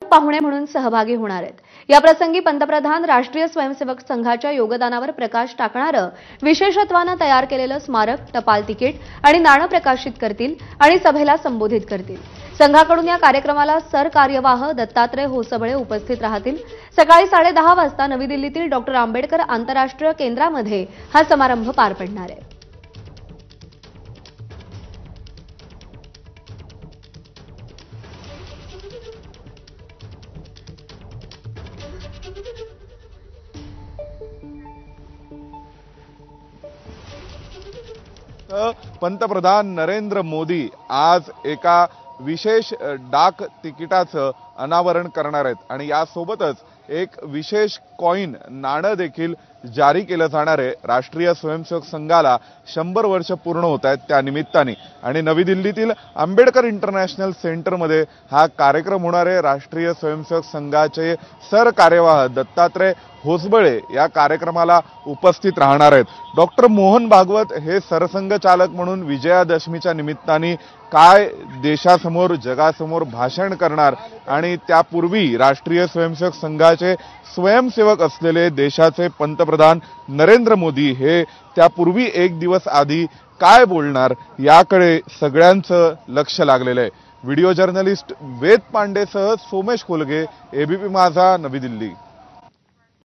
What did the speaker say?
पाहुणे म्हणून सहभागी होणार आहेत। या प्रसंगी पंतप्रधान राष्ट्रीय स्वयंसेवक संघाच्या योगदानावर प्रकाश टाकणारं विशेषत्वाने तयार केलेलं स्मारक, टपाल तिकीट आणि नाणं प्रकाशित करतील आणि सभेला संबोधित करतील। संघाकडून या कार्यक्रमाला सरकार्यवाह दत्तात्रय होसबळे उपस्थित राहतील। सकाळी 10:30 वाजता नवी दिल्लीतील डॉ. आंबेडकर आंतरराष्ट्रीय केंद्रामध्ये हा समारंभ पार पडणार आहे। पंतप्रधान नरेंद्र मोदी आज एका विशेष डाक तिकिटाचं अनावरण करणार आहेत आणि यासोबतच एक विशेष कॉइन नाणं देखील जारी केलं जाणार आहे। राष्ट्रीय स्वयंसेवक संघाला 100 वर्ष पूर्ण होत आहेत त्या निमित्ताने आणि नवी दिल्लीतील आंबेडकर इंटरनॅशनल सेंटरमध्ये हा कार्यक्रम होणार आहे। राष्ट्रीय स्वयंसेवक संघाचे सरकार्यवाह दत्तात्रय होसबळे या कार्यक्रमाला उपस्थित राहणार आहेत। डॉक्टर मोहन भागवत हे सरसंघचालक म्हणून विजयादशमीच्या निमित्ताने काय देशासमोर जगासमोर भाषण करणार आणि त्यापूर्वी राष्ट्रीय स्वयंसेवक संघाचे स्वयंसेवक असलेले देशाचे पंतप्रधान नरेंद्र मोदी हे त्यापूर्वी एक दिवस आधी काय बोलणार याकडे सगळ्यांचं लक्ष लागलेलं आहे। व्हिडिओ जर्नलिस्ट वेद पांडेसह सोमेश कोलगे, एबीपी माझा, नवी दिल्ली।